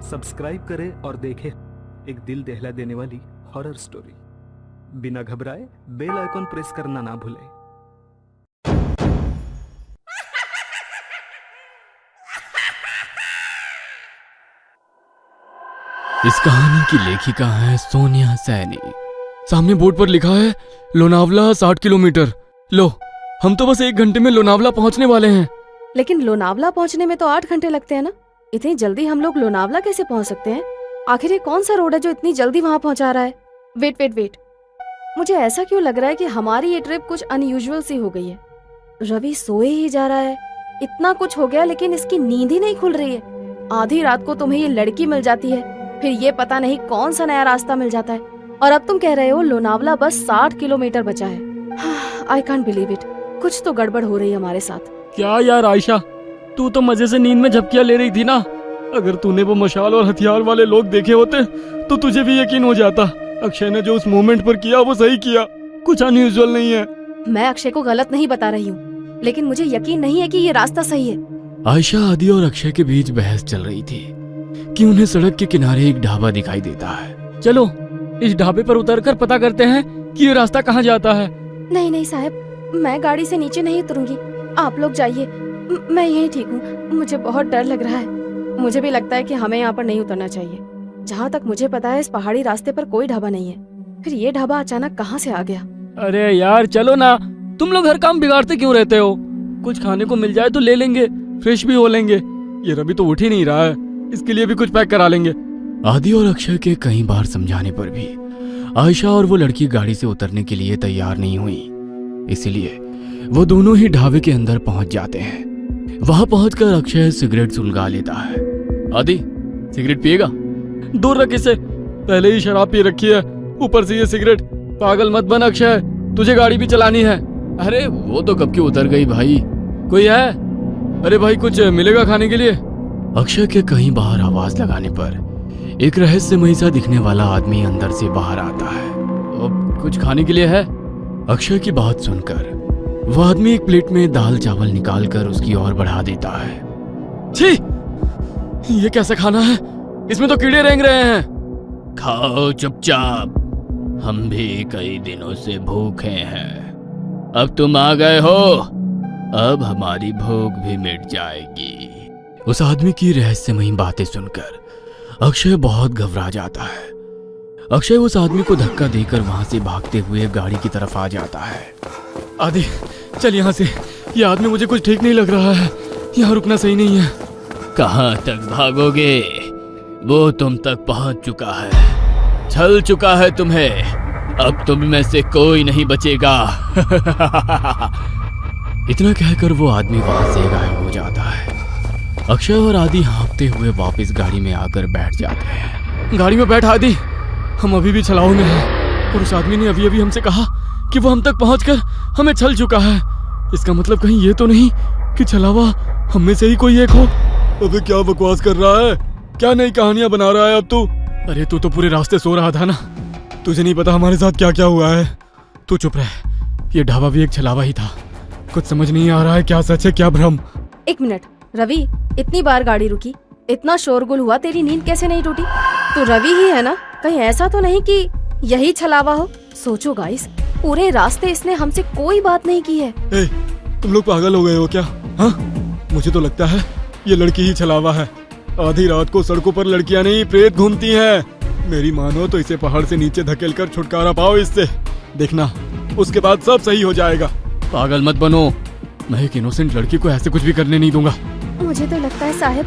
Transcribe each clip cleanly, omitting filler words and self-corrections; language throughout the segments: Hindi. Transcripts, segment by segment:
सब्सक्राइब करें और देखें एक दिल दहला देने वाली हॉरर स्टोरी। बिना घबराए बेल आइकॉन प्रेस करना ना भूलें। इस कहानी की लेखिका है सोनिया सैनी। सामने बोर्ड पर लिखा है लोनावला 60 किलोमीटर। लो, हम तो बस 1 घंटे में लोनावला पहुंचने वाले हैं। लेकिन लोनावला पहुंचने में तो 8 घंटे लगते हैं ना। इतनी जल्दी हम लोग लोनावला कैसे पहुंच सकते हैं? आखिर ये कौन सा रोड है जो इतनी जल्दी वहां पहुंचा रहा है? वेट, मुझे ऐसा क्यों लग रहा है कि हमारी ये ट्रिप कुछ अनयूजुअल सी हो गई है। रवि सोए ही जा रहा है। इतना कुछ हो गया लेकिन इसकी नींद ही नहीं खुल रही है। आधी रात को तुम्हें ये लड़की मिल जाती है, फिर ये पता नहीं कौन सा नया रास्ता मिल जाता है, और अब तुम कह रहे हो लोनावला बस 60 किलोमीटर बचा है। I can't believe it. कुछ तो गड़बड़ हो रही है हमारे साथ। क्या यार आयशा, तू तो मजे से नींद में झपकियां ले रही थी ना। अगर तूने वो मशाल और हथियार वाले लोग देखे होते तो तुझे भी यकीन हो जाता अक्षय ने जो उस मोमेंट पर किया वो सही किया, कुछ अनयूजुअल नहीं है। मैं अक्षय को गलत नहीं बता रही हूँ, लेकिन मुझे यकीन नहीं है कि ये रास्ता सही है। आयशा, आदि और अक्षय के बीच बहस चल रही थी कि उन्हें सड़क के किनारे एक ढाबा दिखाई देता है। चलो इस ढाबे पर उतरकर पता करते हैं कि ये रास्ता कहाँ जाता है। नहीं साहब, मैं गाड़ी से नीचे नहीं उतरूंगी। आप लोग जाइए, मैं यहीं ठीक हूँ। मुझे बहुत डर लग रहा है। मुझे भी लगता है कि हमें यहाँ पर नहीं उतरना चाहिए। जहाँ तक मुझे पता है इस पहाड़ी रास्ते पर कोई ढाबा नहीं है। फिर ये ढाबा अचानक कहाँ से आ गया? अरे यार चलो ना, तुम लोग हर काम बिगाड़ते क्यों रहते हो? कुछ खाने को मिल जाए तो ले लेंगे, फ्रेश भी हो लेंगे। ये रवि तो उठ ही नहीं रहा है, इसके लिए भी कुछ पैक करा लेंगे। आदि और अक्षय के कई बार समझाने पर भी आयशा और वो लड़की गाड़ी से उतरने के लिए तैयार नहीं हुई। इसलिए वो दोनों ही ढाबे के अंदर पहुंच जाते हैं। वहां पहुंचकर अक्षय सिगरेट सुलगा लेता है। आदि, सिगरेट पिएगा? दूर रख इसे, पहले ही शराब पी रखी है, ऊपर से ये सिगरेट। पागल मत बन अक्षय, तुझे गाड़ी भी चलानी है। अरे वो तो कब की उतर गई भाई। कोई है? अरे भाई कुछ मिलेगा खाने के लिए? अक्षय के कहीं बाहर आवाज लगाने पर एक रहस्यमयी सा दिखने वाला आदमी अंदर से बाहर आता है। कुछ खाने के लिए है? अक्षय की बात सुनकर वो आदमी एक प्लेट में दाल चावल निकालकर उसकी ओर बढ़ा देता है। छी, ये कैसा खाना है? इसमें तो कीड़े रेंग रहे हैं। खाओ चुपचाप, हम भी कई दिनों से भूखे हैं। अब तुम आ गए हो, अब हमारी भूख भी मिट जाएगी। उस आदमी की रहस्यमयी बातें सुनकर अक्षय बहुत घबरा जाता है। अक्षय उस आदमी को धक्का देकर वहां से भागते हुए गाड़ी की तरफ आ जाता है। आदि चल यहाँ से, ये आदमी मुझे कुछ ठीक नहीं लग रहा है। यहाँ रुकना सही नहीं है। कहाँ तक भागोगे? वो तुम तक पहुंच चुका है, छल चुका है तुम्हें। अब तुम में से कोई नहीं बचेगा। इतना कहकर वो आदमी वहां से गायब हो जाता है। अक्षय और आदि हाँफते हुए वापस गाड़ी में आकर बैठ जाते हैं। गाड़ी में बैठ आदि, हम अभी भी छलाऊ में हैं और उस आदमी ने अभी हमसे कहा कि वो हम तक पहुंचकर हमें छल चुका है। इसका मतलब कहीं ये तो नहीं कि छलावा हम में से ही कोई एक हो? अबे क्या बकवास कर रहा है? क्या नई कहानियां बना रहा है अब तू? अरे तू तो पूरे रास्ते सो रहा था ना, तुझे नहीं पता हमारे साथ क्या क्या हुआ है। तू चुप रह, ये ढाबा भी एक छलावा ही था। कुछ समझ नहीं आ रहा है क्या सच है क्या भ्रम। 1 मिनट रवि, इतनी बार गाड़ी रुकी, इतना शोरगुल हुआ, तेरी नींद कैसे नहीं टूटी? तू रवि ही है ना? कहीं ऐसा तो नहीं कि यही छलावा हो? सोचो गाइस, पूरे रास्ते इसने हमसे कोई बात नहीं की है। ए, तुम लोग पागल हो गए हो क्या? हाँ, मुझे तो लगता है ये लड़की ही छलावा है। आधी रात को सड़कों पर लड़कियां नहीं प्रेत घूमती हैं। मेरी मानो तो इसे पहाड़ से नीचे धकेलकर छुटकारा पाओ इससे, देखना उसके बाद सब सही हो जाएगा। पागल मत बनो, मैं एक इनोसेंट लड़की को ऐसे कुछ भी करने नहीं दूंगा। मुझे तो लगता है साहब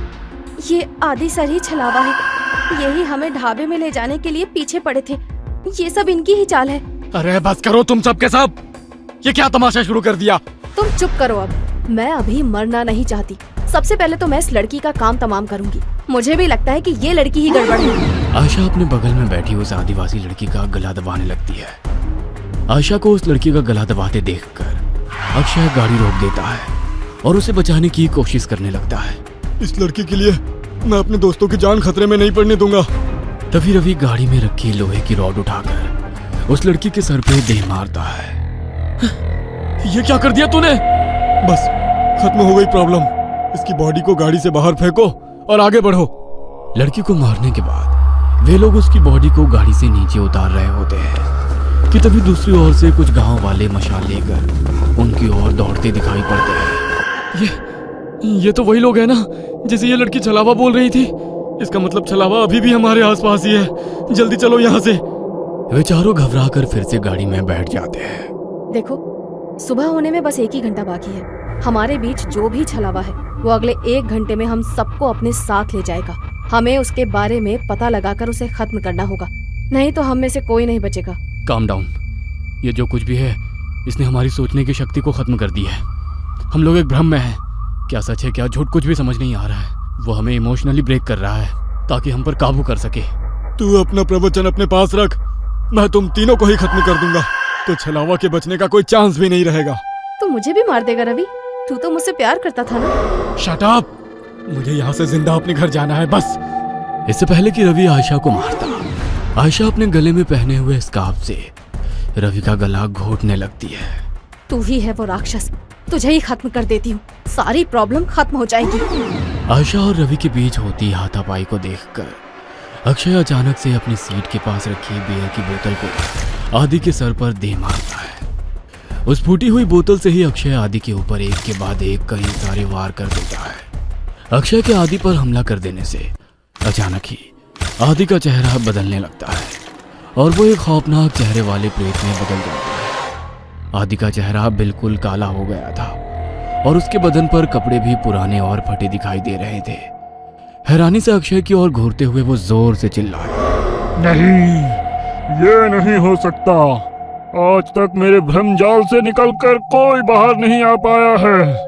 ये आदि सर ही छलावा है। यही हमें ढाबे में ले जाने के लिए पीछे पड़े थे। ये सब इनकी ही चाल है। अरे बस करो तुम सब के सब, ये क्या तमाशा शुरू कर दिया? तुम चुप करो अब। मैं अभी मरना नहीं चाहती। सबसे पहले तो मैं इस लड़की का काम तमाम करूंगी। मुझे भी लगता है कि ये लड़की ही गड़बड़ है। आयशा अपने बगल में बैठी उस आदिवासी लड़की का गला दबाने लगती है। आयशा को उस लड़की का गला दबाते देखकर अक्षय गाड़ी रोक देता है और उसे बचाने की कोशिश करने लगता है। इस लड़की के लिए मैं अपने दोस्तों की जान खतरे में नहीं पड़ने दूंगा। तभी रवि गाड़ी में रखी लोहे की रॉड उठाकर उस लड़की के सर पे दे मारता है। ये क्या कर दिया तूने? बस खत्म हो गई प्रॉब्लम। इसकी बॉडी को गाड़ी से बाहर फेंको और आगे बढ़ो। लड़की को मारने के बाद वे लोग उसकी बॉडी को गाड़ी से नीचे उतार रहे होते हैं कि तभी दूसरी ओर से कुछ गांव वाले मशाल लेकर उनकी ओर दौड़ते दिखाई पड़ते हैं। ये तो वही लोग हैं ना जिसे ये लड़की छलावा बोल रही थी। इसका मतलब छलावा अभी भी हमारे आसपास ही है। जल्दी चलो यहाँ से। वे चारों घबरा कर फिर से गाड़ी में बैठ जाते हैं। देखो, सुबह होने में बस 1 ही घंटा बाकी है। हमारे बीच जो भी छलावा है वो अगले 1 घंटे में हम सबको अपने साथ ले जाएगा। हमें उसके बारे में पता लगाकर उसे खत्म करना होगा, नहीं तो हम में से कोई नहीं बचेगा। Calm down. ये जो कुछ भी है इसने हमारी सोचने की शक्ति को खत्म कर दी है। हम लोग एक भ्रम में हैं। क्या सच है क्या झूठ कुछ भी समझ नहीं आ रहा है। वो हमें इमोशनली ब्रेक कर रहा है ताकि हम पर काबू कर सके। तू अपना प्रवचन अपने पास रख, मैं तुम तीनों को ही खत्म कर दूंगा, तो छलावा के बचने का कोई चांस भी नहीं रहेगा। तो मुझे भी मार देगा रवि? तू तो मुझसे प्यार करता था ना। Shut up! मुझे यहाँ से जिंदा अपने घर जाना है बस। इससे पहले कि रवि आयशा को मारता, आयशा अपने गले में पहने हुए स्कार्फ से रवि का गला घोटने लगती है। तू ही है वो राक्षस, तुझे ही खत्म कर देती हूँ, सारी प्रॉब्लम खत्म हो जाएगी। आयशा और रवि के बीच होती हाथापाई को देखकर अक्षय अचानक से अपनी सीट के पास रखी बियर की बोतल को आदि के सर पर दे मारता है। उस फूटी हुई बोतल से ही अक्षय आदि के ऊपर एक के बाद एक कई सारे वार कर देता है। अक्षय के आदि पर हमला कर देने से अचानक ही आदि का चेहरा बदलने लगता है और वो एक खौफनाक चेहरे वाले प्रेत में बदल जाता है। आदि का चेहरा बिल्कुल काला हो गया था और उसके बदन पर कपड़े भी पुराने और फटे दिखाई दे रहे थे। हैरानी से अक्षय की ओर घूरते हुए वो जोर से चिल्लाया, नहीं, ये नहीं हो सकता। आज तक मेरे भ्रमजाल से निकलकर कोई बाहर नहीं आ पाया है।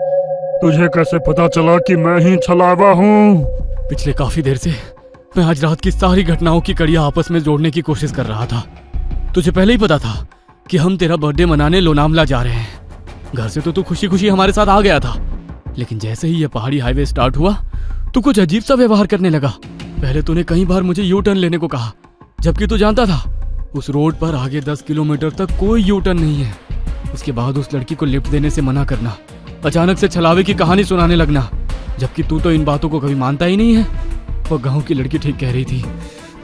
तुझे कैसे पता चला कि मैं ही छलावा हूँ? पिछले काफी देर से मैं आज रात की सारी घटनाओं की कड़ियां आपस में जोड़ने की कोशिश कर रहा था। तुझे पहले ही पता था कि हम तेरा बर्थडे मनाने लोनावला जा रहे हैं। घर से तो तू खुशी खुशी हमारे साथ आ गया था, लेकिन जैसे ही ये पहाड़ी हाईवे स्टार्ट हुआ तू कुछ अजीब सा व्यवहार करने लगा। पहले तूने कई बार मुझे यू टर्न लेने को कहा, जबकि तू जानता था उस रोड पर आगे 10 किलोमीटर तक कोई यू टर्न नहीं है। उसके बाद उस लड़की को लिफ्ट देने से मना करना, अचानक से छलावे की कहानी सुनाने लगना, जबकि तू तो इन बातों को कभी मानता ही नहीं है। वो गांव की लड़की ठीक कह रही थी,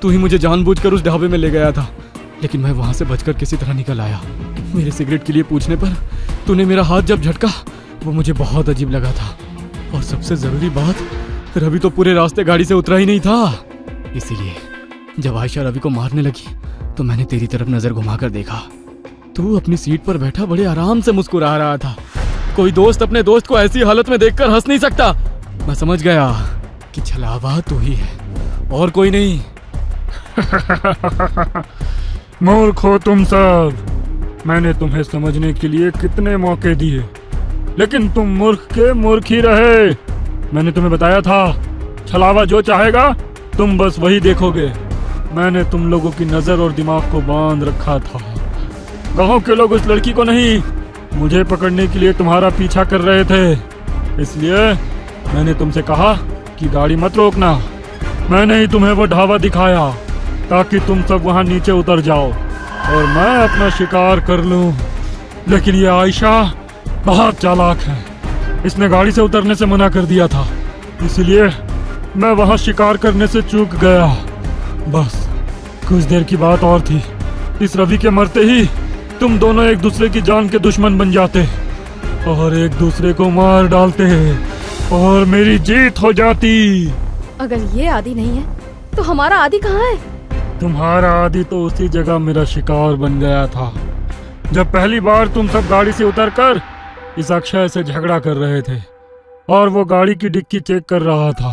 तू ही मुझे जानबूझकर उस ढाबे में ले गया था, लेकिन मैं वहां से बचकर किसी तरह निकल आया। मेरे सिगरेट के लिए पूछने पर तूने मेरा हाथ जब झटका वो मुझे बहुत अजीब लगा था। और सबसे जरूरी बात, रवि तो पूरे रास्ते गाड़ी से उतरा ही नहीं था। इसीलिए जब आयशा रवि को मारने लगी तो मैंने तेरी तरफ नजर घुमाकर देखा। तू अपनी सीट पर बैठा बड़े आराम से मुस्कुरा रहा था। कोई दोस्त अपने दोस्त को ऐसी हालत में देखकर हंस नहीं सकता। मैं समझ गया कि छलावा तू ही है और कोई नहीं। मूर्ख हो तुम सब। मैंने तुम्हें समझने के लिए कितने मौके दिए, लेकिन तुम मूर्ख के मूर्ख ही रहे। मैंने तुम्हें बताया था, छलावा जो चाहेगा तुम बस वही देखोगे। मैंने तुम लोगों की नजर और दिमाग को बांध रखा था। गांव के लोग उस लड़की को नहीं, मुझे पकड़ने के लिए तुम्हारा पीछा कर रहे थे। इसलिए मैंने तुमसे कहा कि गाड़ी मत रोकना। मैंने ही तुम्हें वो ढाबा दिखाया ताकि तुम सब वहां नीचे उतर जाओ और मैं अपना शिकार कर लूं। लेकिन ये आयशा बहुत चालाक है। इसने गाड़ी से उतरने से मना कर दिया था, इसलिए मैं वहां शिकार करने से चूक गया। बस कुछ देर की बात और थी, इस रवि के मरते ही तुम दोनों एक दूसरे की जान के दुश्मन बन जाते और एक दूसरे को मार डालते और मेरी जीत हो जाती। अगर ये आदि नहीं है तो हमारा आदि कहाँ है? तुम्हारा आदि तो उसी जगह मेरा शिकार बन गया था, जब पहली बार तुम सब गाड़ी से उतरकर इस अक्षय से झगड़ा कर रहे थे और वो गाड़ी की डिक्की चेक कर रहा था।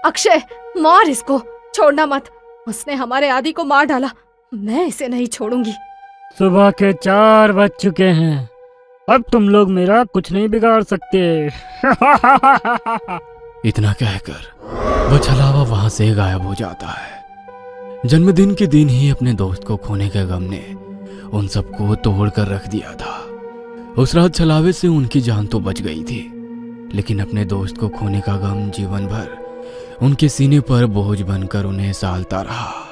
अक्षय, मार इसको, छोड़ना मत। उसने हमारे आदि को मार डाला, मैं इसे नहीं छोड़ूंगी। सुबह के 4 बज चुके हैं, अब तुम लोग मेरा कुछ नहीं बिगाड़ सकते। इतना कहकर वो छलावा वहां से गायब हो जाता है। जन्मदिन के दिन ही अपने दोस्त को खोने के गम ने उन सबको तोड़ कर रख दिया था। उस रात छलावे से उनकी जान तो बच गई थी, लेकिन अपने दोस्त को खोने का गम जीवन भर उनके सीने पर बोझ बनकर उन्हें सालता रहा।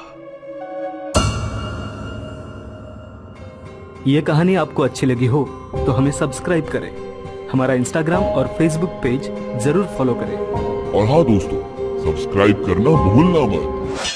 ये कहानी आपको अच्छी लगी हो तो हमें सब्सक्राइब करें, हमारा इंस्टाग्राम और फेसबुक पेज जरूर फॉलो करें। और हाँ दोस्तों, सब्सक्राइब करना भूलना मत।